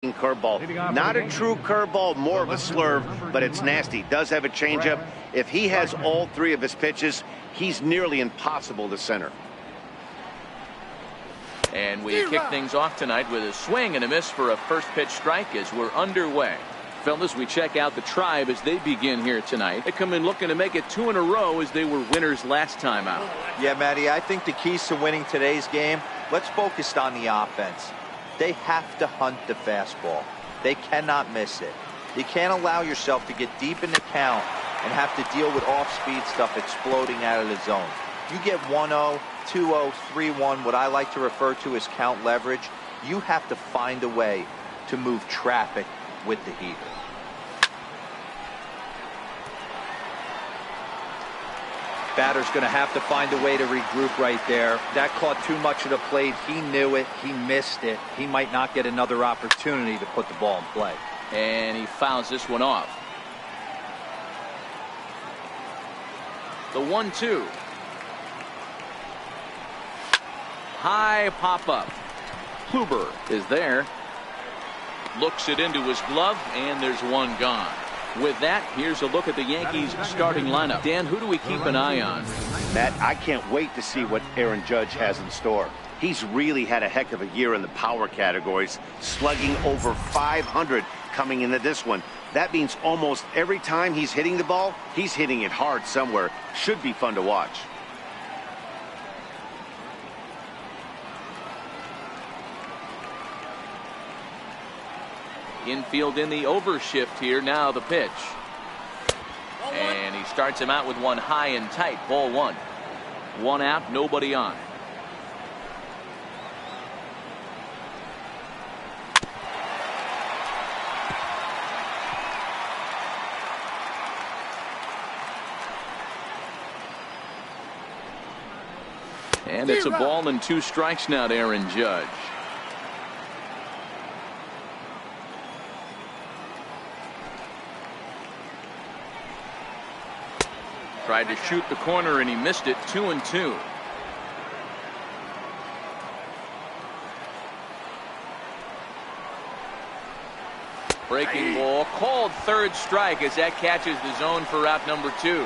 Curveball. Not a true curveball, more of a slurve, but it's nasty. Does have a changeup. If he has all three of his pitches, he's nearly impossible to center. And we kick things off tonight with a swing and a miss for a first pitch strike as we're underway. Fellas, we check out the Tribe as they begin here tonight. They come in looking to make it 2 in a row as they were winners last time out. Yeah, Matty, I think the keys to winning today's game, let's focus on the offense. They have to hunt the fastball. They cannot miss it. You can't allow yourself to get deep in the count and have to deal with off-speed stuff exploding out of the zone. You get 1-0, 2-0, 3-1, what I like to refer to as count leverage. You have to find a way to move traffic with the heater. Batter's going to have to find a way to regroup right there. That caught too much of the plate. He knew it. He missed it. He might not get another opportunity to put the ball in play. And he fouls this one off. The 1-2. High pop-up. Kluber is there. Looks it into his glove, and there's one gone. With that, here's a look at the Yankees starting lineup. Dan, who do we keep an eye on? Matt, I can't wait to see what Aaron Judge has in store. He's really had a heck of a year in the power categories, slugging over 500 coming into this one. That means almost every time he's hitting the ball, he's hitting it hard somewhere. Should be fun to watch. Infield in the overshift here. Now the pitch. And he starts him out with one high and tight. Ball one. One out, nobody on. And it's a ball and 2 strikes now to Aaron Judge. Tried to shoot the corner and he missed it. 2-2. Breaking ball called third strike as that catches the zone for out number 2.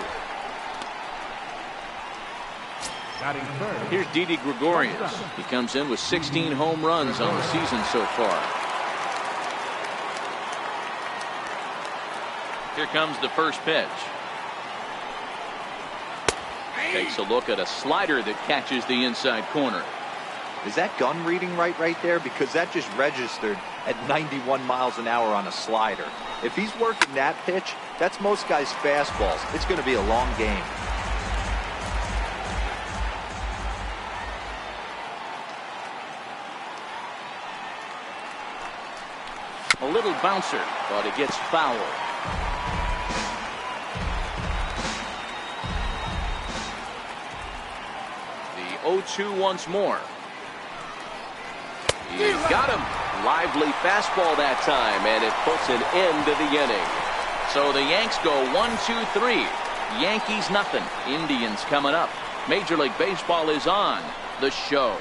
Here's Didi Gregorius. He comes in with 16 home runs on the season so far. Here comes the first pitch. Takes a look at a slider that catches the inside corner. Is that gun reading right there? Because that just registered at 91 miles an hour on a slider. If he's working that pitch, that's most guys' fastballs. It's going to be a long game. A little bouncer, but it gets fouled. The 0-2 once more. He's got him. Lively fastball that time, and it puts an end to the inning. So the Yanks go 1-2-3. Yankees nothing. Indians coming up. Major League Baseball is on the show.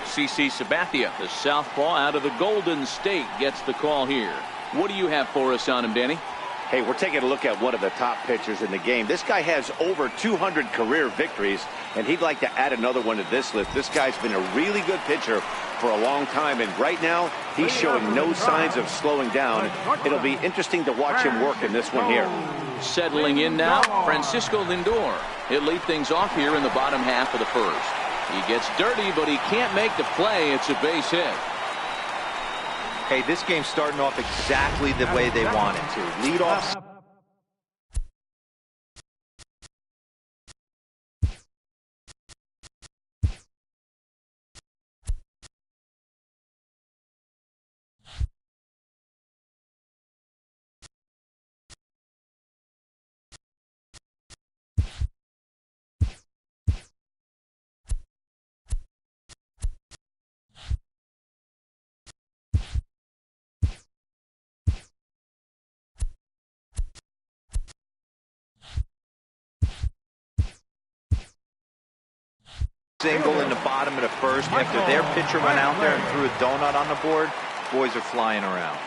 CC Sabathia, the southpaw out of the Golden State, gets the call here. What do you have for us on him, Danny? Hey, we're taking a look at one of the top pitchers in the game. This guy has over 200 career victories, and he'd like to add another one to this list. This guy's been a really good pitcher for a long time, and right now he's showing no signs of slowing down. It'll be interesting to watch him work in this one here. Settling in now, Francisco Lindor. He'll lead things off here in the bottom half of the first. He gets dirty, but he can't make the play. It's a base hit. Hey, this game's starting off exactly the way they want it to. Lead off. Single in the bottom of the first after their pitcher went out there and threw a donut on the board. Boys are flying around.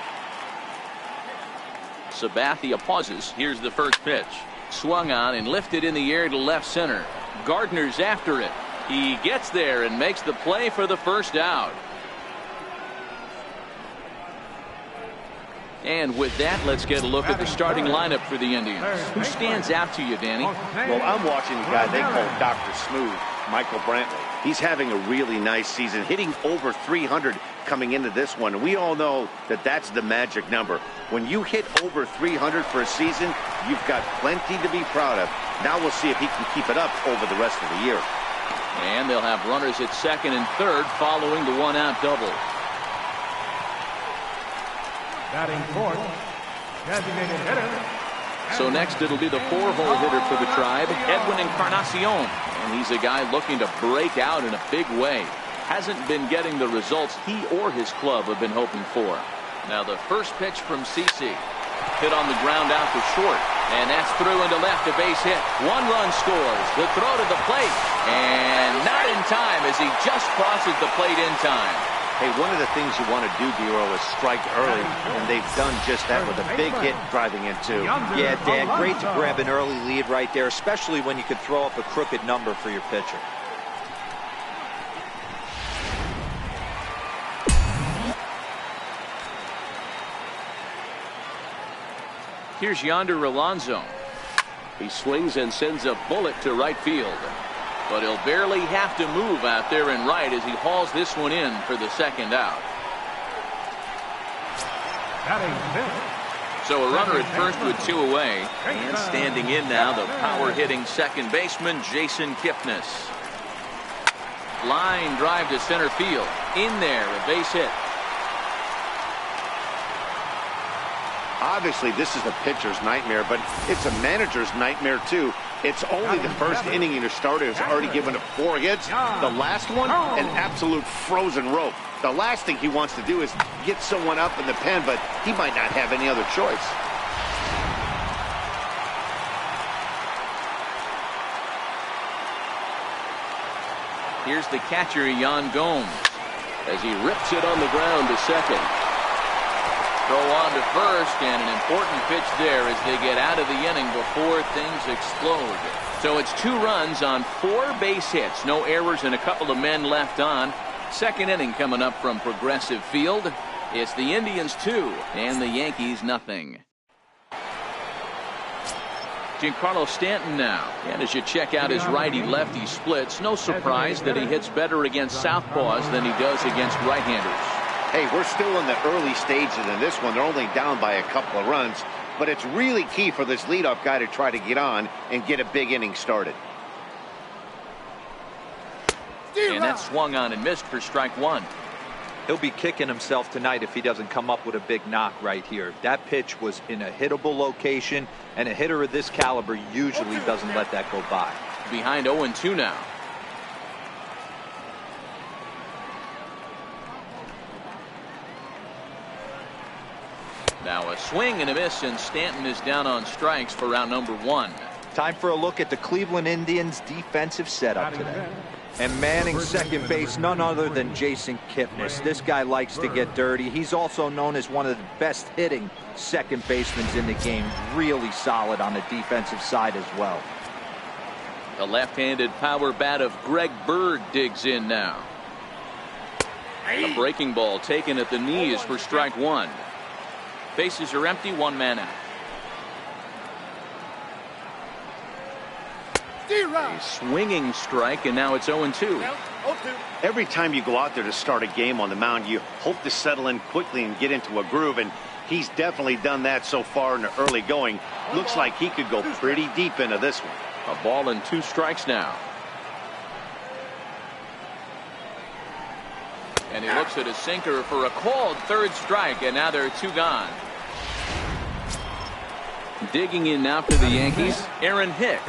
Sabathia pauses. Here's the first pitch. Swung on and lifted in the air to left center. Gardner's after it. He gets there and makes the play for the first out. And with that, let's get a look at the starting lineup for the Indians. Who stands out to you, Danny? Well, I'm watching the guy they call Dr. Smooth, Michael Brantley. He's having a really nice season, hitting over 300 coming into this one. We all know that that's the magic number. When you hit over 300 for a season, you've got plenty to be proud of. Now we'll see if he can keep it up over the rest of the year. And they'll have runners at second and third following the one-out double. Batting fourth, designated hitter. So next it'll be the four-hole hitter for the Tribe, Edwin Encarnacion. And he's a guy looking to break out in a big way. Hasn't been getting the results he or his club have been hoping for. Now the first pitch from CC. Hit on the ground out to short. And that's through into left, a base hit. One run scores. The throw to the plate. And not in time as he just crosses the plate in time. Hey, one of the things you want to do, D-Roll, is strike early, and they've done just that with a big hit driving in two. Yeah, Dan, great to grab an early lead right there, especially when you could throw up a crooked number for your pitcher. Here's Yonder Alonso. He swings and sends a bullet to right field. But he'll barely have to move out there in right as he hauls this one in for the second out. So a runner at first with two away. And standing in now, the power-hitting second baseman, Jason Kipnis. Line drive to center field. In there, a base hit. Obviously, this is a pitcher's nightmare, but it's a manager's nightmare, too. It's only the first inning and your starter has already given up 4 hits. The last one, an absolute frozen rope. The last thing he wants to do is get someone up in the pen, but he might not have any other choice. Here's the catcher, Yan Gomes, as he rips it on the ground to second. Throw on to first, and an important pitch there as they get out of the inning before things explode. So it's 2 runs on 4 base hits. No errors and a couple of men left on. Second inning coming up from Progressive Field. It's the Indians 2 and the Yankees nothing. Giancarlo Stanton now. And as you check out his righty-lefty splits, no surprise that he hits better against southpaws than he does against right-handers. Hey, we're still in the early stages in this one. They're only down by a couple of runs, but it's really key for this leadoff guy to try to get on and get a big inning started. And that swung on and missed for strike 1. He'll be kicking himself tonight if he doesn't come up with a big knock right here. That pitch was in a hittable location, and a hitter of this caliber usually doesn't let that go by. Behind 0-2 now. Now a swing and a miss, and Stanton is down on strikes for round number 1. Time for a look at the Cleveland Indians defensive setup today. And manning second base, none other than Jason Kipnis. This guy likes to get dirty. He's also known as one of the best hitting second basemen in the game. Really solid on the defensive side as well. The left-handed power bat of Greg Bird digs in now. A breaking ball taken at the knees for strike 1. Bases are empty, 1 man out. A swinging strike, and now it's 0-2. Every time you go out there to start a game on the mound, you hope to settle in quickly and get into a groove, and he's definitely done that so far in the early going. Looks like he could go pretty deep into this one. A ball and 2 strikes now. And he looks at a sinker for a called 3rd strike, and now there are 2 gone. Digging in now for the Yankees, Aaron Hicks.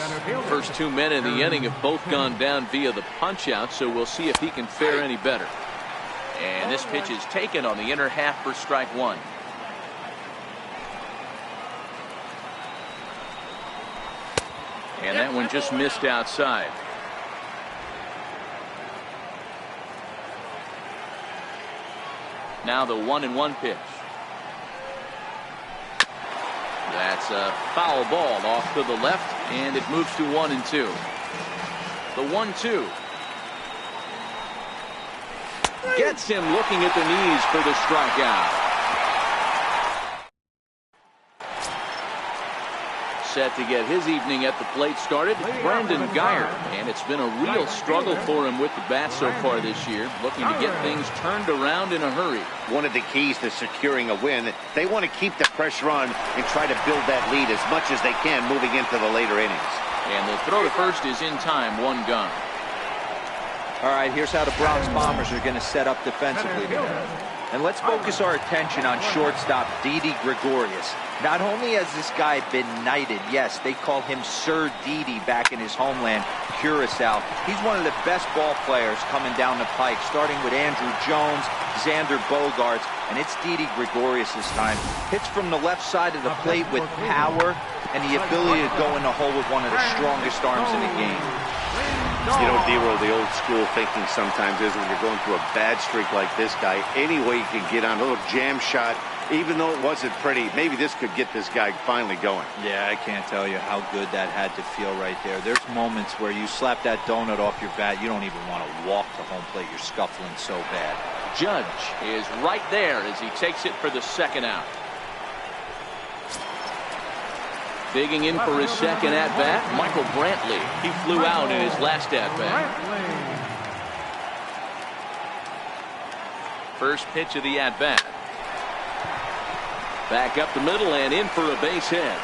First 2 men in the inning have both gone down via the punch-out, so we'll see if he can fare any better. And this pitch is taken on the inner half for strike 1. And that one just missed outside. Now the 1-1 pitch. That's a foul ball off to the left, and it moves to 1-2. The 1-2. Gets him looking at the knees for the strikeout. Set to get his evening at the plate started, Brandon Guyer, and it's been a real struggle for him with the bat so far this year, looking to get things turned around in a hurry. One of the keys to securing a win, they want to keep the pressure on and try to build that lead as much as they can moving into the later innings. And the throw to first is in time, 1 gone. All right, here's how the Bronx Bombers are going to set up defensively today. And let's focus our attention on shortstop Didi Gregorius. Not only has this guy been knighted, yes, they call him Sir Didi back in his homeland, Curacao. He's one of the best ball players coming down the pike, starting with Andrew Jones, Xander Bogaerts, and it's Didi Gregorius this time. Hits from the left side of the plate with power and the ability to go in the hole with one of the strongest arms in the game. You know, D-Roll, the old school thinking sometimes is when you're going through a bad streak like this guy, any way you can get on a little jam shot, even though it wasn't pretty, maybe this could get this guy finally going. Yeah, I can't tell you how good that had to feel right there. There's moments where you slap that donut off your bat, you don't even want to walk to home plate. You're scuffling so bad. Judge is right there as he takes it for the second out. Digging in for his second at-bat, Michael Brantley. He flew out in his last at-bat. First pitch of the at-bat. Back up the middle and in for a base hit.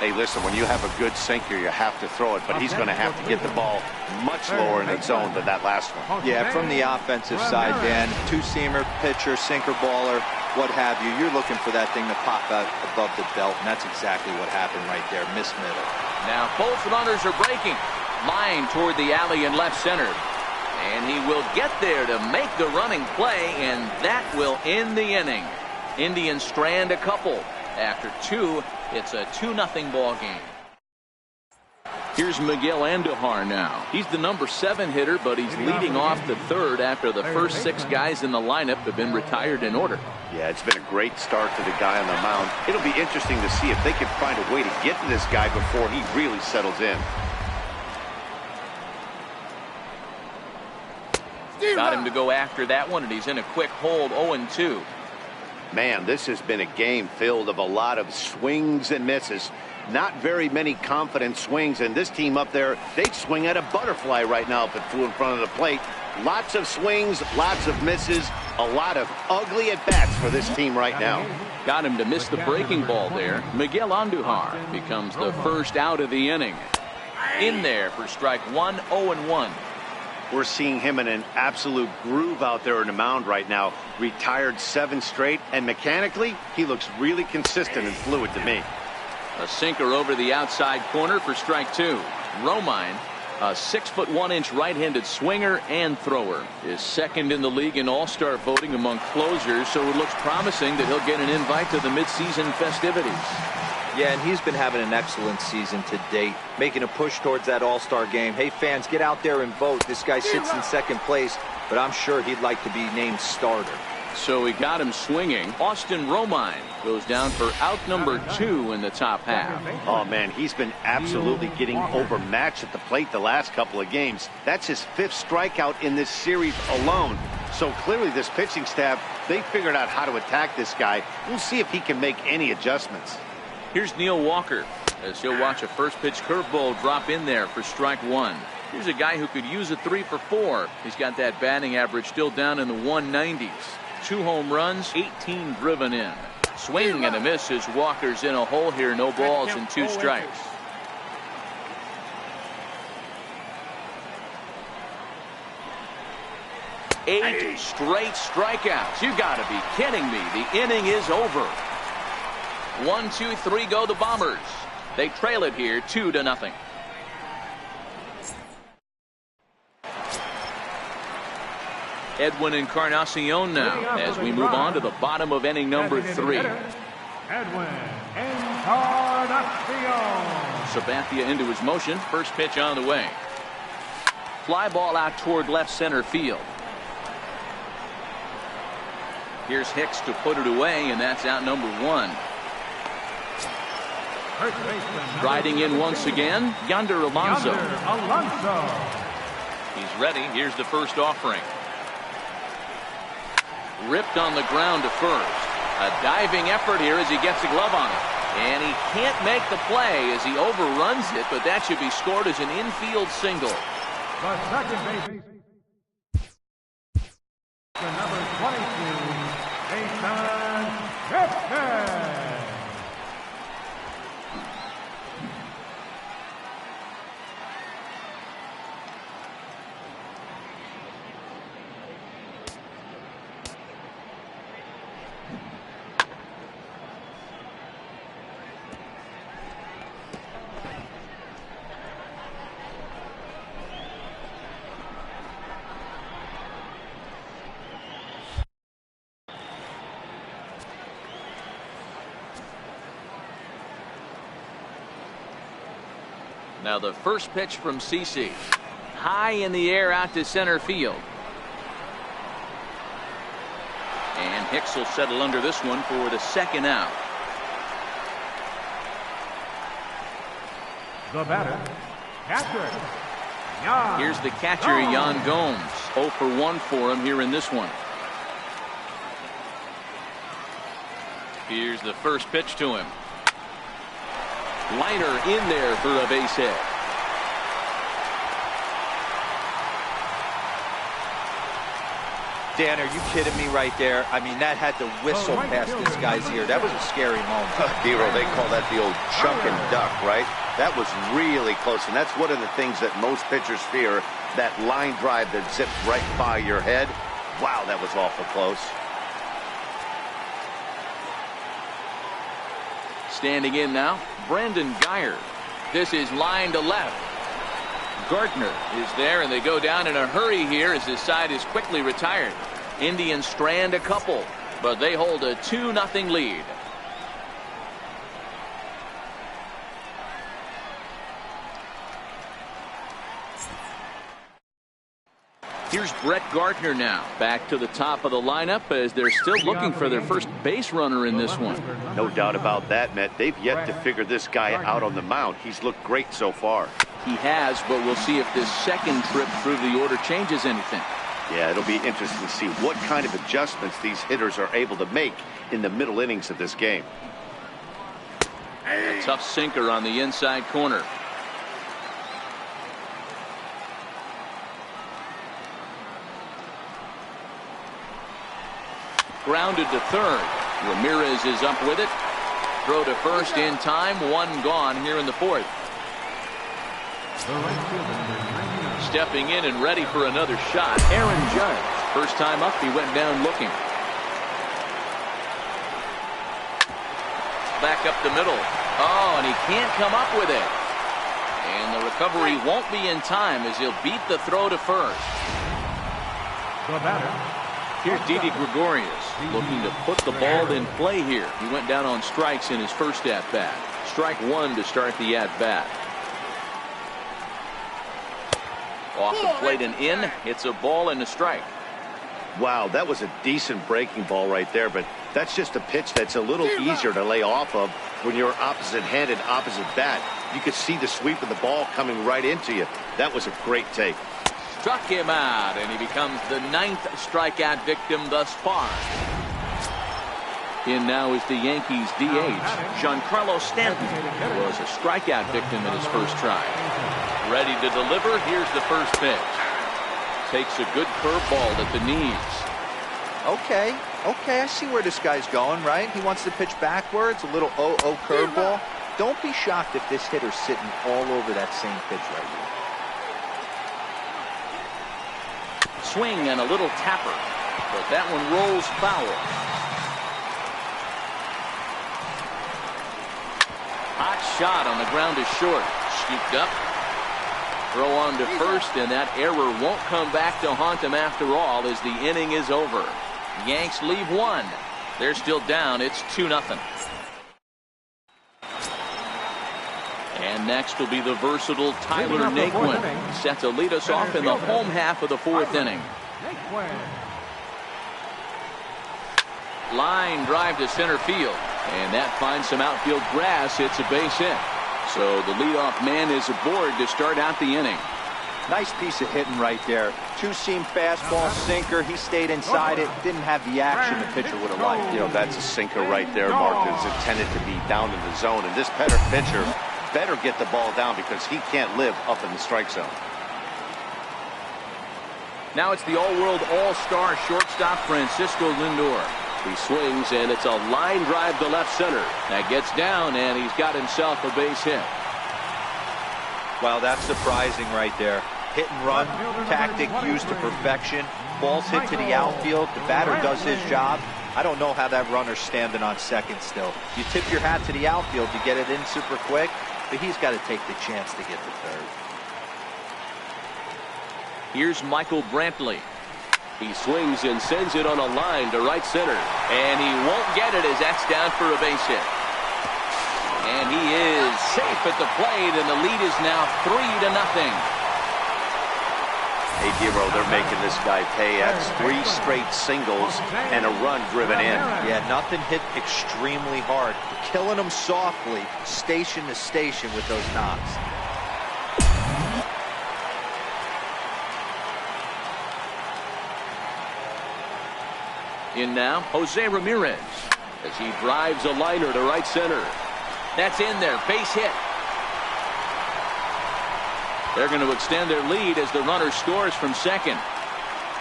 Hey, listen, when you have a good sinker, you have to throw it, but he's going to have to get the ball much lower in the zone than that last one. Yeah, from the offensive side, Dan, two-seamer, pitcher, sinker baller, what have you, you're looking for that thing to pop out above the belt, and that's exactly what happened right there. Miss middle. Now both runners are breaking. Line toward the alley in left center. And he will get there to make the running play, and that will end the inning. Indians strand a couple. After 2, it's a 2-0 ball game. Here's Miguel Andujar now. He's the number 7 hitter, but he's leading off the third after the first 6 guys in the lineup have been retired in order. Yeah, it's been a great start to the guy on the mound. It'll be interesting to see if they can find a way to get to this guy before he really settles in. Got him to go after that one, and he's in a quick hold, 0-2. Man, this has been a game filled of a lot of swings and misses. Not very many confident swings, and this team up there, they'd swing at a butterfly right now if it flew in front of the plate. Lots of swings, lots of misses, a lot of ugly at-bats for this team right now. Got him to miss the breaking ball there. Miguel Andujar becomes the first out of the inning. In there for strike 1, 0-1. We're seeing him in an absolute groove out there in the mound right now. Retired 7 straight, and mechanically, he looks really consistent and fluid to me. A sinker over the outside corner for strike 2. Romine, a 6'1" right-handed swinger and thrower, is second in the league in all-star voting among closers, so it looks promising that he'll get an invite to the midseason festivities. Yeah, and he's been having an excellent season to date, making a push towards that all-star game. Hey, fans, get out there and vote. This guy sits in second place, but I'm sure he'd like to be named starter. So he got him swinging. Austin Romine goes down for out number 2 in the top half. Oh, man, he's been absolutely getting overmatched at the plate the last couple of games. That's his 5th strikeout in this series alone. So clearly this pitching staff, they figured out how to attack this guy. We'll see if he can make any adjustments. Here's Neil Walker as he'll watch a first pitch curveball drop in there for strike 1. Here's a guy who could use a 3 for 4. He's got that batting average still down in the 190s. 2 home runs, 18 driven in. Swing and a miss as Walker's in a hole here. No balls and 2 strikes. Eight straight strikeouts. You got to be kidding me. The inning is over. 1, 2, 3 go the Bombers. They trail it here 2-0. Edwin Encarnacion now as we move on to the bottom of inning number 3. Edwin Encarnacion. Sabathia into his motion. First pitch on the way. fly ball out toward left center field. Here's Hicks to put it away, and that's out number 1. Riding in once again, Yonder Alonso. He's ready. Here's the first offering. Ripped on the ground to first. A diving effort here as he gets a glove on it. And he can't make the play as he overruns it, but that should be scored as an infield single. The second baseman, the number 22, Nathan Gibson. Now the first pitch from CC. High in the air out to center field. And Hicks will settle under this one for the second out. The batter, catcher, Here's the catcher, Yan Gomes. 0 for 1 for him here in this one. Here's the first pitch to him. Liner in there for a base hit. Dan, are you kidding me right there? I mean, that had to whistle past this guy's ear. That was a scary moment. Hero, they call that the old chuck and duck, right? That was really close, and that's one of the things that most pitchers fear, that line drive that zips right by your head. Wow, that was awful close. Standing in now, Brandon Geyer. This is line to left. Gardner is there, and they go down in a hurry here as his side is quickly retired. Indians strand a couple, but they hold a 2-0 lead. Here's Brett Gardner now, back to the top of the lineup as they're still looking for their first base runner in this one. No doubt about that, Matt. They've yet to figure this guy out on the mound. He's looked great so far. He has, but we'll see if this second trip through the order changes anything. Yeah, it'll be interesting to see what kind of adjustments these hitters are able to make in the middle innings of this game. A tough sinker on the inside corner. Grounded to third. Ramirez is up with it. Throw to first in time. One gone here in the fourth. Stepping in and ready for another shot, Aaron Judge. First time up, he went down looking. Back up the middle. Oh, and he can't come up with it. And the recovery won't be in time as he'll beat the throw to first. The batter. Here's Didi Gregorius looking to put the ball in play here. He went down on strikes in his first at-bat. Strike one to start the at-bat. Off the plate and in. It's a ball and a strike. Wow, that was a decent breaking ball right there, but that's just a pitch that's a little easier to lay off of when you're opposite-handed, opposite bat. You could see the sweep of the ball coming right into you. That was a great take. Struck him out, and he becomes the 9th strikeout victim thus far. In now is the Yankees DH, Giancarlo Stanton, who was a strikeout victim in his first try. Ready to deliver. Here's the first pitch. Takes a good curveball at the knees. Okay, I see where this guy's going, right? He wants to pitch backwards, a little 0-0 curveball. Don't be shocked if this hitter's sitting all over that same pitch right here. Swing and a little tapper, but that one rolls foul. Hot shot on the ground is short. Scooped up. Throw on to first, and that error won't come back to haunt him after all as the inning is over. Yanks leave one. They're still down. It's 2-0. And next will be the versatile Tyler Naquin, set to lead us off in the home half of the fourth inning. Line drive to center field, and that finds some outfield grass. It's a base hit. So the leadoff man is aboard to start out the inning. Nice piece of hitting right there. Two-seam fastball, sinker. He stayed inside it. Didn't have the action the pitcher would have liked. You know, that's a sinker right there, Mark. It's intended to be down in the zone. And this pitcher better get the ball down because he can't live up in the strike zone. Now it's the all-world all-star shortstop Francisco Lindor. He swings, and it's a line drive to left center. That gets down, and he's got himself a base hit. Wow, that's surprising right there. Hit and run tactic used to perfection. Ball's hit to the outfield. The batter does his job. I don't know how that runner's standing on second still. You tip your hat to the outfield to get it in super quick, but he's got to take the chance to get to third. Here's Michael Brantley. He swings and sends it on a line to right center. And he won't get it as that's down for a base hit. And he is safe at the plate, and the lead is now 3-0. Hey, Dero, they're making this guy pay. That's 3 straight singles and a run driven in. Yeah, nothing hit extremely hard. Killing them softly, station to station with those knocks. In now, Jose Ramirez, as he drives a liner to right center. That's in there, base hit. They're going to extend their lead as the runner scores from second.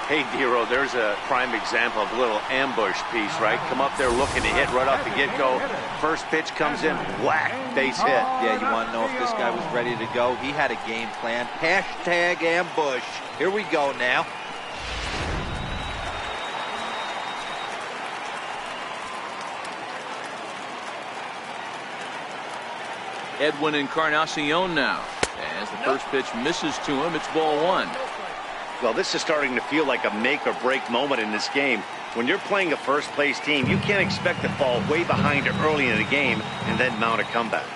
Hey, Dero, there's a prime example of a little ambush piece, right? Come up there looking to hit right off the get-go. First pitch comes in, whack, base hit. Yeah, you want to know if this guy was ready to go? He had a game plan. Hashtag ambush. Here we go now. Edwin Encarnacion now. As the first pitch misses to him, it's ball 1. Well, this is starting to feel like a make-or-break moment in this game. When you're playing a first-place team, you can't expect to fall way behind early in the game and then mount a comeback.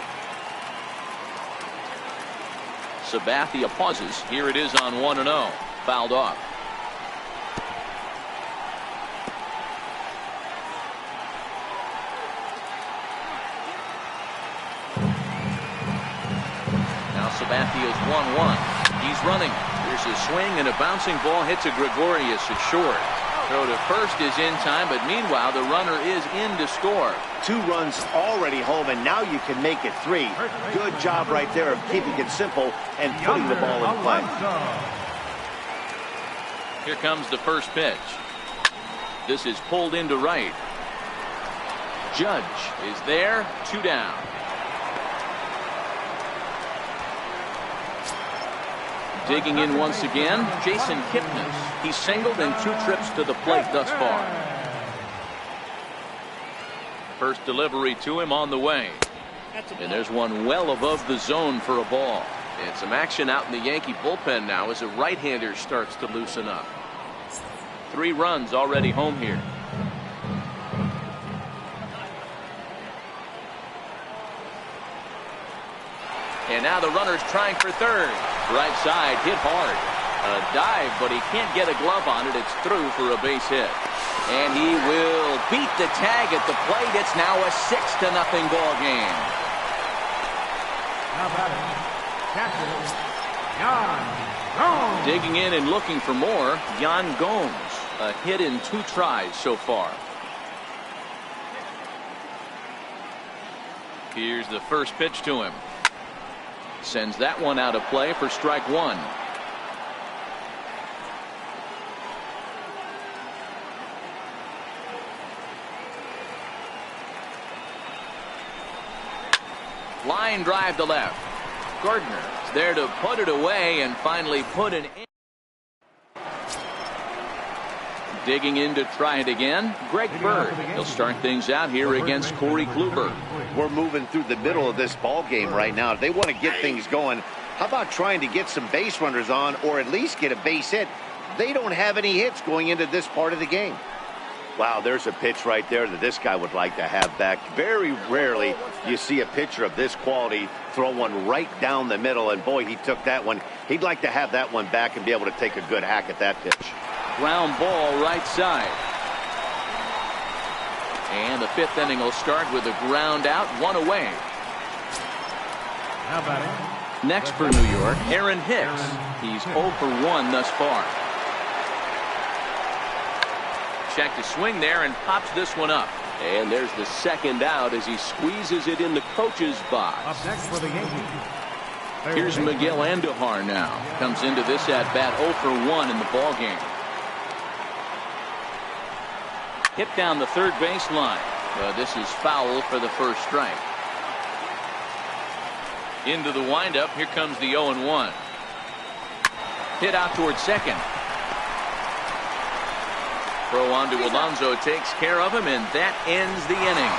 Sabathia pauses. Here it is on 1-0. Fouled off. Sabathia's 1-1. He's running. Here's a swing, and a bouncing ball hit to Gregorius at short. Throw to first is in time, but meanwhile the runner is in to score. 2 runs already home, and now you can make it 3. Good job right there of keeping it simple and putting the ball in play. Here comes the first pitch. This is pulled into right. Judge is there, 2 down. Digging in once again, Jason Kipnis. He's singled in 2 trips to the plate thus far. First delivery to him on the way. And there's one well above the zone for a ball. And some action out in the Yankee bullpen now as a right-hander starts to loosen up. 3 runs already home here. And now the runner's trying for third. Right side, hit hard. A dive, but he can't get a glove on it. It's through for a base hit. And he will beat the tag at the plate. It's now a 6-0 ball game. Now batting, catcher, Yan Gomes. Digging in and looking for more, Yan Gomes. A hit in 2 tries so far. Here's the first pitch to him. Sends that one out of play for strike 1. Line drive to left. Gardner is there to put it away and finally put it in. Digging in to try it again, Greg Bird. He'll start things out here against Corey Kluber. We're moving through the middle of this ball game right now. If they want to get things going, how about trying to get some base runners on or at least get a base hit? They don't have any hits going into this part of the game. Wow, there's a pitch right there that this guy would like to have back. Very rarely you see a pitcher of this quality throw one right down the middle, and boy, he took that one. He'd like to have that one back and be able to take a good hack at that pitch. Ground ball right side. And the 5th inning will start with a ground out, 1 away. Now batting. Next for New York, Aaron Hicks. He's 0 for 1 thus far. Check to swing there and pops this one up. And there's the 2nd out as he squeezes it in the coach's box. Up next for the Yankees. Here's Miguel Andujar now. Comes into this at bat 0 for 1 in the ball game. Hit down the third baseline. But this is foul for the first strike. Into the windup. Here comes the 0-1. Hit out towards second. Throw on to Alonso takes care of him, and that ends the inning.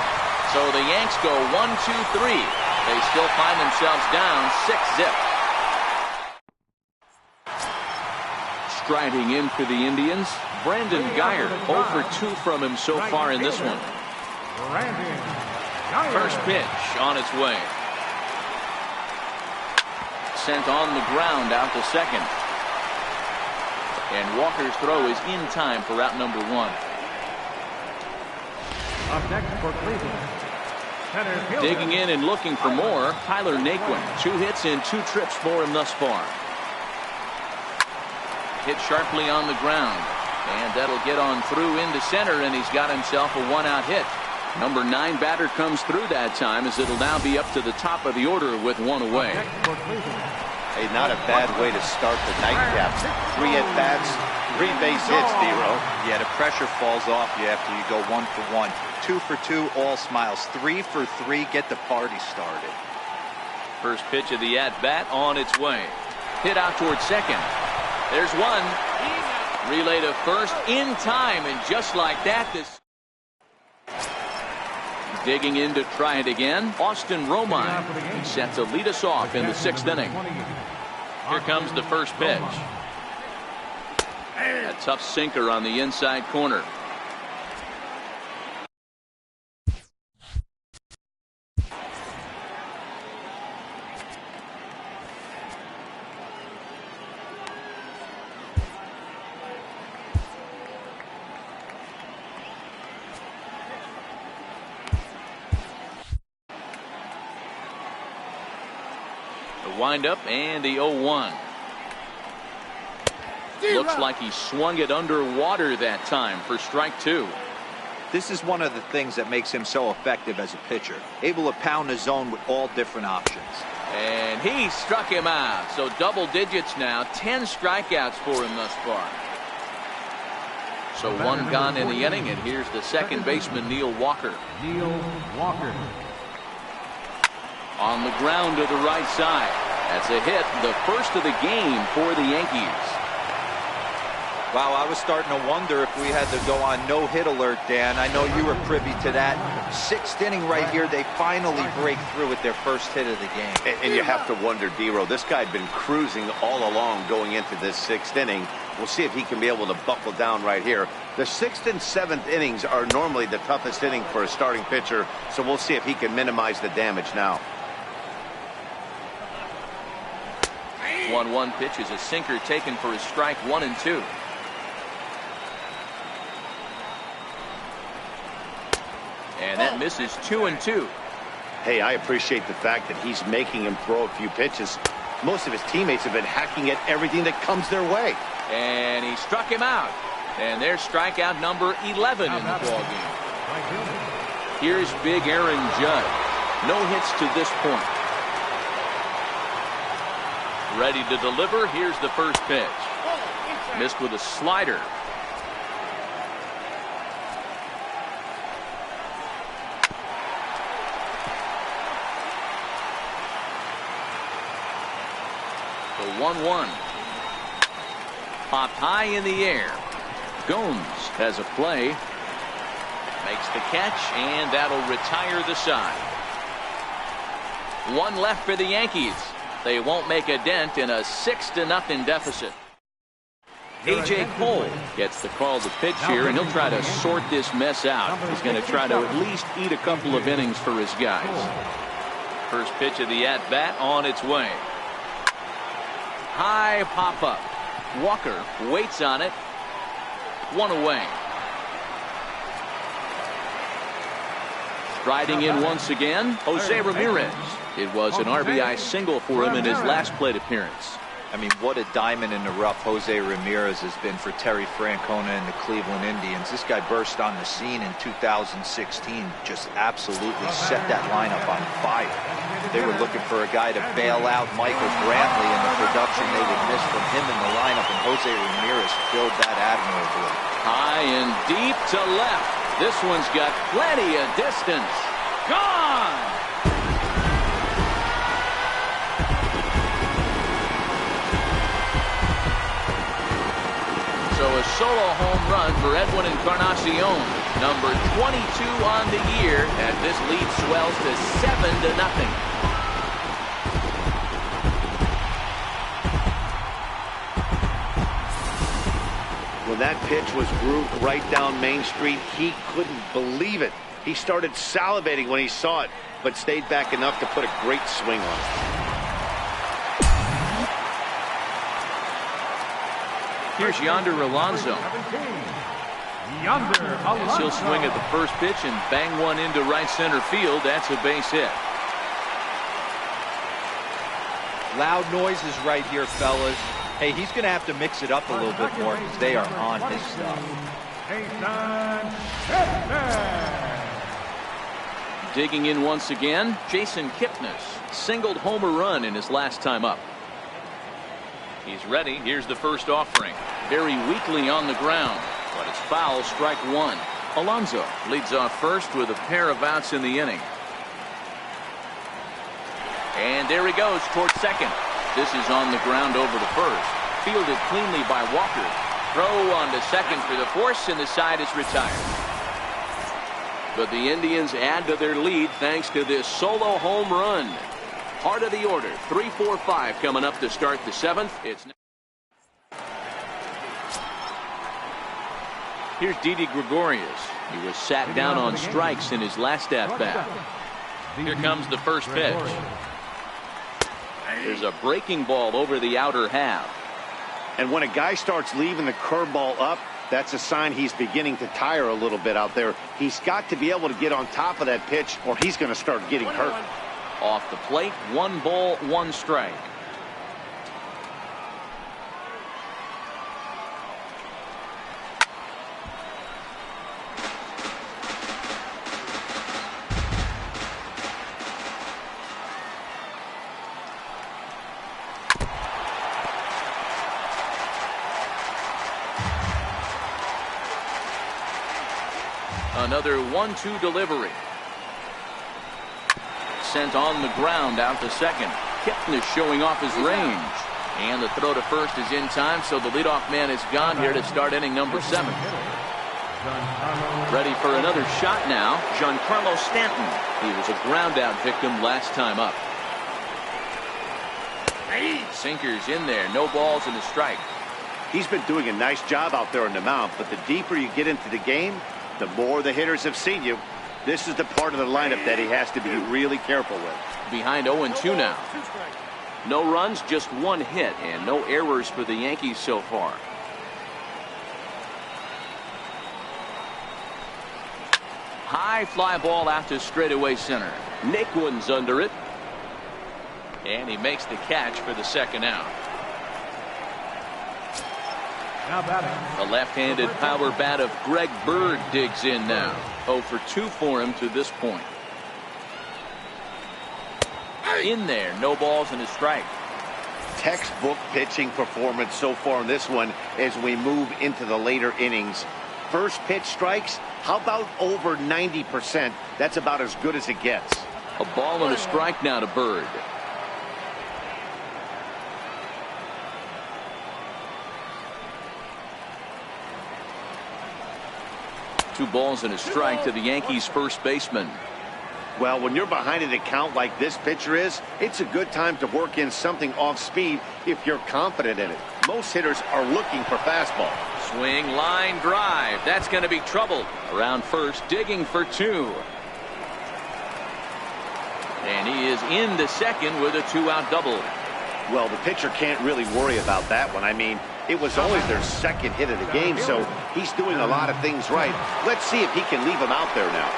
So the Yanks go 1-2-3. They still find themselves down 6-zip. Striding in for the Indians, Brandon Guyer. 0 for 2 from him so far in this one. First pitch on its way. Sent on the ground out to second. And Walker's throw is in time for route number 1. Up next for Cleveland. Digging in and looking for more, Tyler Naquin. 2 hits and 2 trips for him thus far. Hit sharply on the ground. And that'll get on through into center, and he's got himself a 1-out hit. Number 9 batter comes through that time, as it'll now be up to the top of the order with 1 away. Hey, not a bad way to start the nightcap. 3 at-bats, 3 base hits, D-Row. Yeah, the pressure falls off you after you go 1 for 1. 2 for 2, all smiles. 3 for 3, get the party started. First pitch of the at-bat on its way. Hit out towards second. There's one. Relay to first in time, and just like that, this... Digging in to try it again, Austin Romine. He set to lead us off in the 6th inning. Here comes the first pitch. A tough sinker on the inside corner. Wind up and the 0-1. Looks like he swung it underwater that time for strike 2. This is one of the things that makes him so effective as a pitcher. Able to pound the zone with all different options. And he struck him out. So double digits now. 10 strikeouts for him thus far. So 1 gone in the inning, and here's the second baseman, Neil Walker. On the ground to the right side. That's a hit, the first of the game for the Yankees. Wow, I was starting to wonder if we had to go on no-hit alert, Dan. I know you were privy to that. 6th inning right here, they finally break through with their first hit of the game. And you have to wonder, D-Row, this guy had been cruising all along going into this 6th inning. We'll see if he can be able to buckle down right here. The 6th and 7th innings are normally the toughest inning for a starting pitcher, so we'll see if he can minimize the damage now. 1-1 pitch is a sinker taken for his strike 1 and 2. And that misses 2 and 2. Hey, I appreciate the fact that he's making him throw a few pitches. Most of his teammates have been hacking at everything that comes their way. And he struck him out. And there's strikeout number 11 in the ballgame. Here's big Aaron Judge. No hits to this point. Ready to deliver. Here's the first pitch. Missed with a slider. The 1-1. Popped high in the air. Gomes has a play. Makes the catch, and that'll retire the side. 1 left for the Yankees. They won't make a dent in a 6-0 deficit. A.J. Cole gets the call to pitch here, and he'll try to sort this mess out. He's going to try to at least eat a couple of innings for his guys. First pitch of the at-bat on its way. High pop-up. Walker waits on it. One away. Striding in once again, Jose Ramirez. It was an RBI single for him in his last plate appearance. I mean, what a diamond in the rough Jose Ramirez has been for Terry Francona and the Cleveland Indians. This guy burst on the scene in 2016, just absolutely set that lineup on fire. They were looking for a guy to bail out Michael Brantley and the production they would miss from him in the lineup, and Jose Ramirez filled that admirably. High and deep to left. This one's got plenty of distance. Gone! So a solo home run for Edwin Encarnacion, number 22 on the year, as this lead swells to 7-0. When that pitch was grooved right down Main Street, he couldn't believe it. He started salivating when he saw it, but stayed back enough to put a great swing on it. Here's Yonder Alonso. He'll swing at the first pitch and bang one into right center field. That's a base hit. Loud noises right here, fellas. Hey, he's going to have to mix it up a little bit more because they are on his stuff. Digging in once again, Jason Kipnis singled home a run in his last time up. He's ready. Here's the first offering. Very weakly on the ground, but it's foul, strike one. Alonso leads off first with a pair of outs in the inning. And there he goes towards second. This is on the ground over to first. Fielded cleanly by Walker. Throw on to second for the force, and the side is retired. But the Indians add to their lead thanks to this solo home run. Part of the order, 3-4-5 coming up to start the seventh. Here's Didi Gregorius. He was sat down on strikes in his last at-bat. Here comes the first pitch. There's a breaking ball over the outer half. And when a guy starts leaving the curveball up, that's a sign he's beginning to tire a little bit out there. He's got to be able to get on top of that pitch, or he's going to start getting hurt. Off the plate, 1 ball, 1 strike. Another 1-2 delivery. Sent on the ground out to second. Kipnis showing off his range. And the throw to first is in time, so the leadoff man is gone here to start inning number 7. Ready for another shot now, Giancarlo Stanton. He was a ground out victim last time up. Sinkers in there, no balls and a strike. He's been doing a nice job out there on the mound, but the deeper you get into the game, the more the hitters have seen you. This is the part of the lineup that he has to be really careful with. Behind 0-2 now. No runs, just 1 hit, and no errors for the Yankees so far. High fly ball out to straightaway center. Naquin's under it. And he makes the catch for the second out. A left-handed power bat of Greg Bird digs in now. 0 for 2 for him to this point. In there, no balls and a strike. Textbook pitching performance so far in this one as we move into the later innings. First pitch strikes, how about over 90%? That's about as good as it gets. A ball and a strike now to Bird. Two balls and a strike to the Yankees first baseman. Well, when you're behind an account like this pitcher is, it's a good time to work in something off speed if you're confident in it. Most hitters are looking for fastball. Swing, line drive. That's going to be trouble. Around first, digging for 2. And he is into second with a 2-out double. Well, the pitcher can't really worry about that one. I mean, it was only their second hit of the game, so he's doing a lot of things right. Let's see if he can leave him out there now.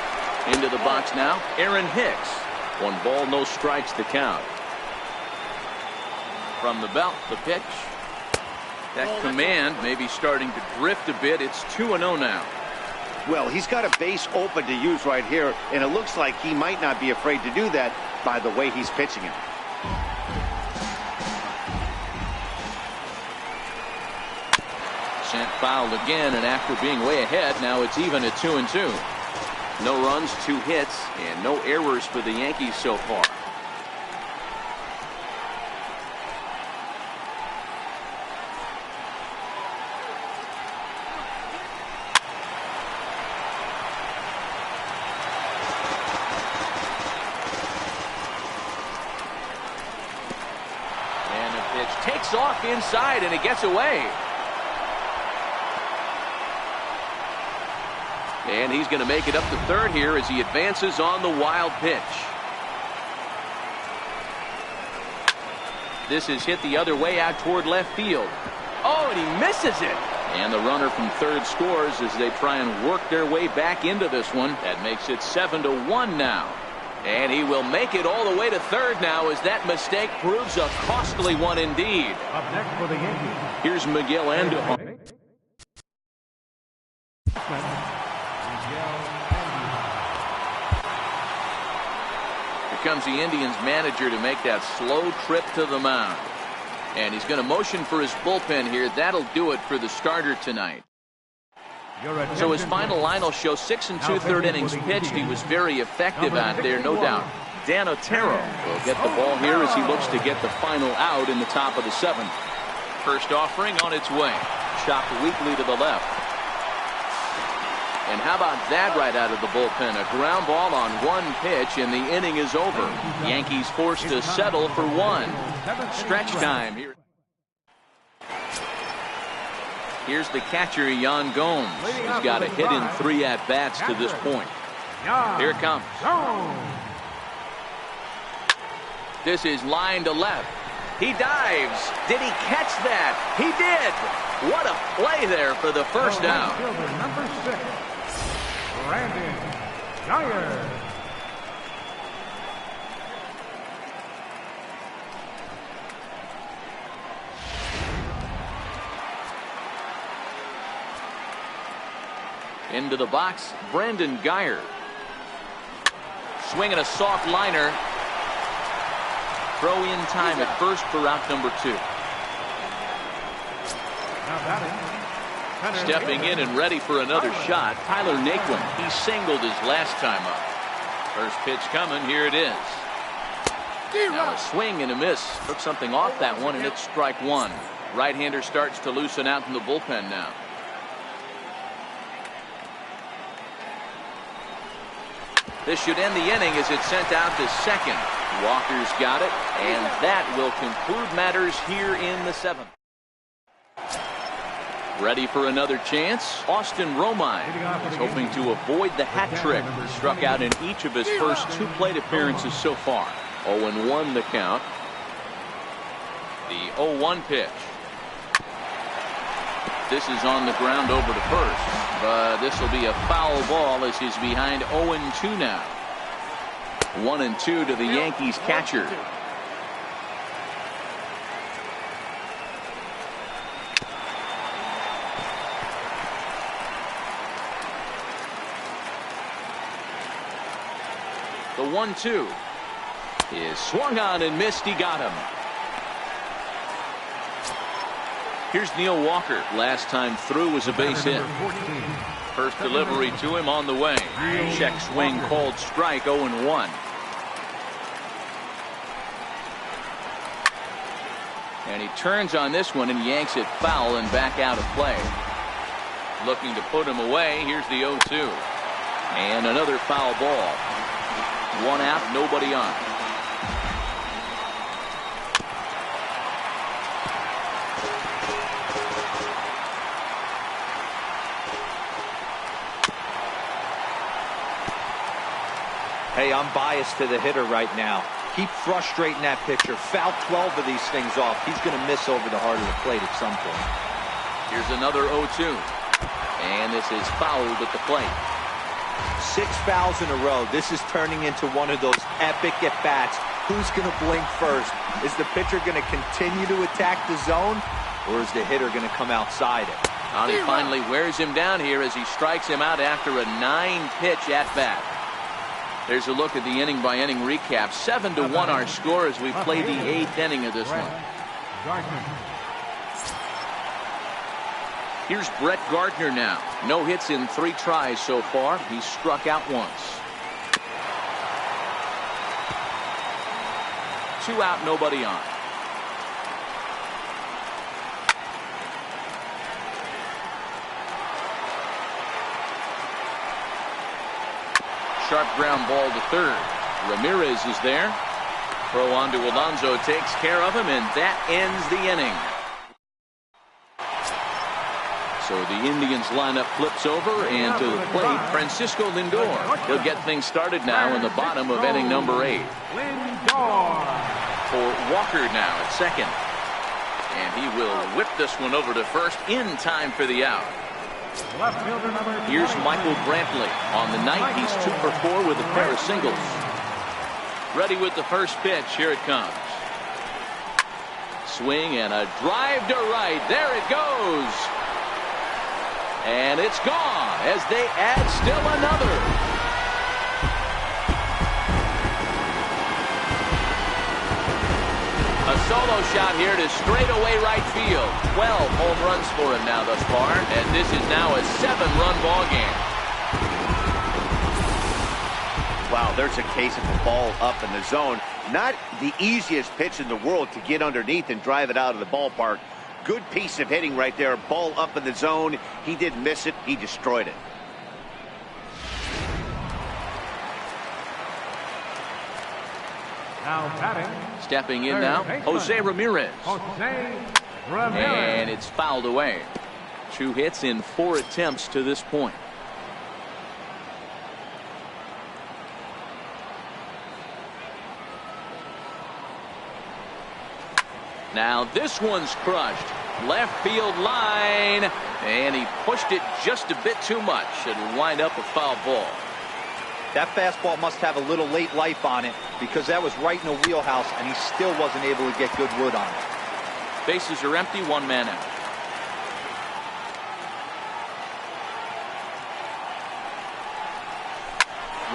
Into the box now, Aaron Hicks. 1 ball, no strikes to count. From the belt, the pitch. That command may be starting to drift a bit. It's 2-0 now. Well, he's got a base open to use right here, and it looks like he might not be afraid to do that by the way he's pitching it. Sent fouled again, and after being way ahead, now it's even at 2-2. No runs, 2 hits, and no errors for the Yankees so far. And the pitch takes off inside, and it gets away. And he's going to make it up to third here as he advances on the wild pitch. This is hit the other way out toward left field. Oh, and he misses it. And the runner from third scores as they try and work their way back into this one. That makes it 7-1 now. And he will make it all the way to third now as that mistake proves a costly one indeed. Up next for the Yankees. Here's Miguel Andujar. Comes the Indians manager to make that slow trip to the mound. And he's going to motion for his bullpen here. That'll do it for the starter tonight. So his final line will show 6 2/3 innings pitched. He was very effective out there, no doubt. Dan Otero will get the ball here as he looks to get the final out in the top of the 7th. First offering on its way. Chopped weakly to the left. And how about that right out of the bullpen? A ground ball on 1 pitch, and the inning is over. Yankees forced to settle for 1. Stretch time here. Here's the catcher, Yan Gomes. He's got a hit in 3 at-bats to this point. Here it comes. This is line to left. He dives. Did he catch that? He did. What a play there for the first down. Number 6. Brandon Geyer. Into the box, Brandon Geyer. Swinging a soft liner. Throw in time at first for out number 2. Now batting. Stepping in and ready for another shot, Tyler Naquin. He singled his last time up. First pitch coming, here it is. Now a swing and a miss. Took something off that one, and it's strike 1. Right-hander starts to loosen out in the bullpen now. This should end the inning as it's sent out to second. Walker's got it, and that will conclude matters here in the 7th. Ready for another chance? Austin Romine is hoping to avoid the hat trick. He struck out in each of his first 2 plate appearances so far. 0-1 the count. The 0-1 pitch. This is on the ground over to first, but this will be a foul ball as he's behind 0-2 now. 1-2 to the Yankees catcher. The 1-2 is swung on and missed. He got him. Here's Neil Walker. Last time through was a base hit. First delivery to him on the way. Check swing called strike. 0-1. And he turns on this one and yanks it foul and back out of play. Looking to put him away. Here's the 0-2. And another foul ball. 1 out, nobody on. Hey, I'm biased to the hitter right now. Keep frustrating that pitcher. Foul 12 of these things off. He's going to miss over the heart of the plate at some point. Here's another 0-2. And this is fouled at the plate. 6 fouls in a row. This is turning into one of those epic at-bats. Who's going to blink first? Is the pitcher going to continue to attack the zone, or is the hitter going to come outside it? And he finally wears him down here as he strikes him out after a 9-pitch at-bat. There's a look at the inning-by-inning recap. 7-1 our score as we play the 8th inning of this one. Here's Brett Gardner now. No hits in 3 tries so far. He's struck out once. 2 out, nobody on. Sharp ground ball to third. Ramirez is there. Throw on to Alonso takes care of him, and that ends the inning. So the Indians lineup flips over, and to the plate, Francisco Lindor. He'll get things started now in the bottom of inning number 8. For Walker now at second. And he will whip this one over to first in time for the out. Here's Michael Brantley. On the night, he's 2 for 4 with a pair of singles. Ready with the first pitch. Here it comes. Swing and a drive to right. There it goes. And it's gone as they add still another. A solo shot here to straightaway right field. 12 home runs for him now thus far, and this is now a 7-run ball game. Wow, there's a case of a ball up in the zone. Not the easiest pitch in the world to get underneath and drive it out of the ballpark. Good piece of hitting right there. Ball up in the zone. He didn't miss it. He destroyed it. Now batting. Stepping in now, Jose Ramirez. And it's fouled away. 2 hits in 4 attempts to this point. Now this one's crushed. Left field line. And he pushed it just a bit too much. It'll wind up a foul ball. That fastball must have a little late life on it, because that was right in the wheelhouse, and he still wasn't able to get good wood on it. Bases are empty, 1 man out.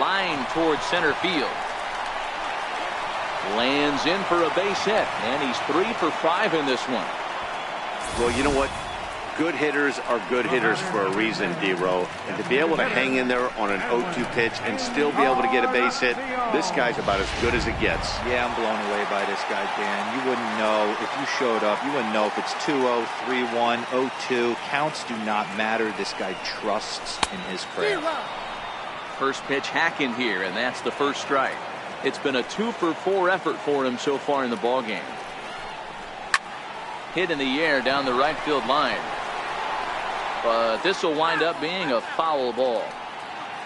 Line towards center field. Lands in for a base hit, and he's 3 for 5 in this one. Well, you know what? Good hitters are good hitters for a reason, D-Row. And to be able to hang in there on an 0-2 pitch and still be able to get a base hit, this guy's about as good as it gets. Yeah, I'm blown away by this guy, Dan. You wouldn't know if you showed up. You wouldn't know if it's 2-0, 3-1, 0-2. Counts do not matter. This guy trusts in his craft. First pitch hack in here, and that's the first strike. It's been a 2 for 4 effort for him so far in the ballgame. Hit in the air down the right field line. But this will wind up being a foul ball.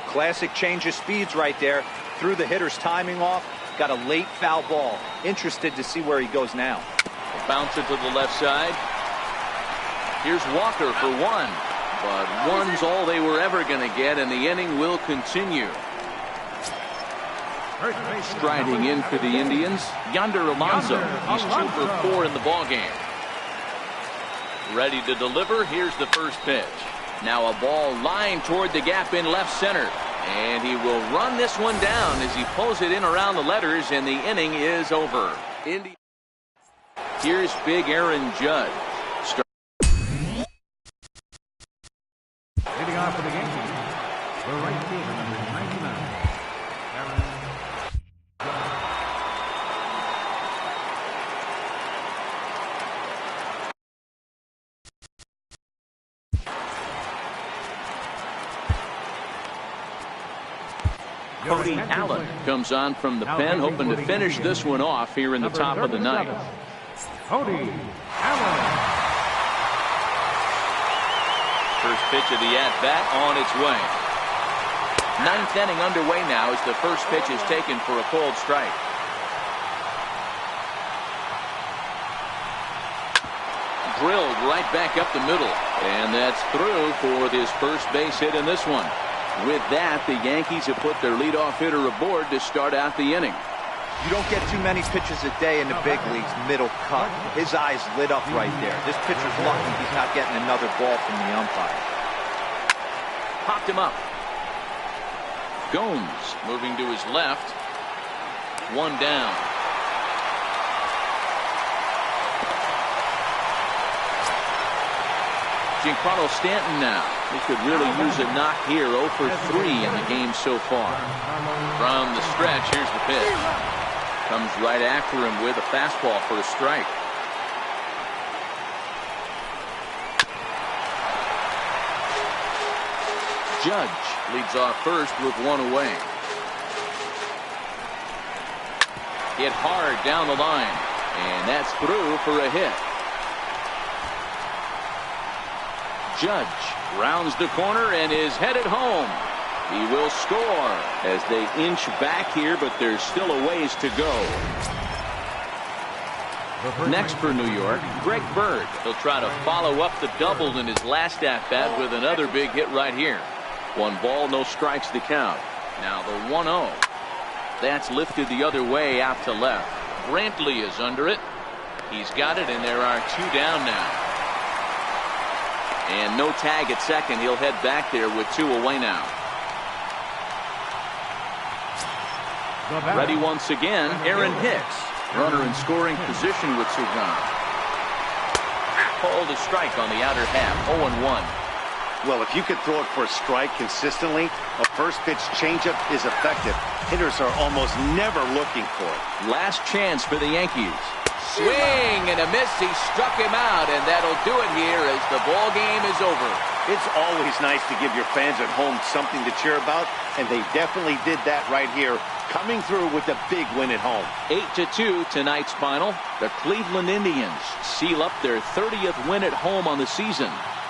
Classic change of speeds right there. Threw the hitter's timing off. Got a late foul ball. Interested to see where he goes now. Bouncer to the left side. Here's Walker for 1. But 1's all they were ever going to get, and the inning will continue. Striding in for the Indians, Yonder Alonso. He's 2 for 4 in the ballgame. Ready to deliver. Here's the first pitch. Now a ball lined toward the gap in left center. And he will run this one down as he pulls it in around the letters, and the inning is over. Here's big Aaron Judge. Leading off for the Yankees, the right fielder, number 99, Aaron Judge. Cody Allen comes on from the pen, hoping to finish this one off here in the top of the ninth. Cody Allen. First pitch of the at-bat on its way. 9th inning underway now as the first pitch is taken for a called strike. drilled right back up the middle. And that's through for this first base hit in this one. With that, the Yankees have put their leadoff hitter aboard to start out the inning. You don't get too many pitches a day in the big leagues, middle cut. His eyes lit up right there. This pitcher's lucky he's not getting another ball from the umpire. Popped him up. Gomes moving to his left. One down. Giancarlo Stanton now. He could really use a knock here. 0 for 3 in the game so far. From the stretch, here's the pitch. Comes right after him with a fastball for a strike. Judge leads off first with one away. Hit hard down the line, and that's through for a hit. Judge rounds the corner and is headed home. He will score as they inch back here, but there's still a ways to go. Next for New York, Greg Bird. He'll try to follow up the double in his last at-bat with another big hit right here. 1 ball, no strikes to count. Now the 1-0. That's lifted the other way out to left. Brantley is under it. He's got it, and there are 2 down now. And no tag at second. He'll head back there with 2 away now. Ready once again, Aaron Hicks. Runner in scoring position with 2 gone. Called a strike on the outer half. 0-1. Well, if you could throw it for a strike consistently, a first pitch changeup is effective. Hitters are almost never looking for it. Last chance for the Yankees. Swing and a miss. He struck him out, and that'll do it here as the ball game is over. It's always nice to give your fans at home something to cheer about, and they definitely did that right here, coming through with a big win at home. 8-2 tonight's final. The Cleveland Indians seal up their 30th win at home on the season.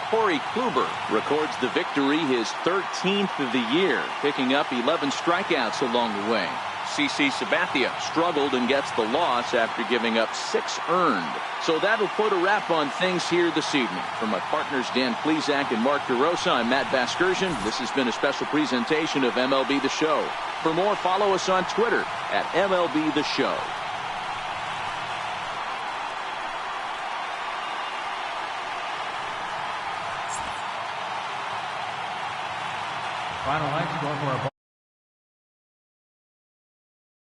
Corey Kluber records the victory, his 13th of the year, picking up 11 strikeouts along the way. CC Sabathia struggled and gets the loss after giving up 6 earned. So that'll put a wrap on things here this evening. For my partners Dan Plesac and Mark DeRosa, I'm Matt Vasgersian. This has been a special presentation of MLB The Show. For more, follow us on Twitter at MLB The Show. Final line score for a ball.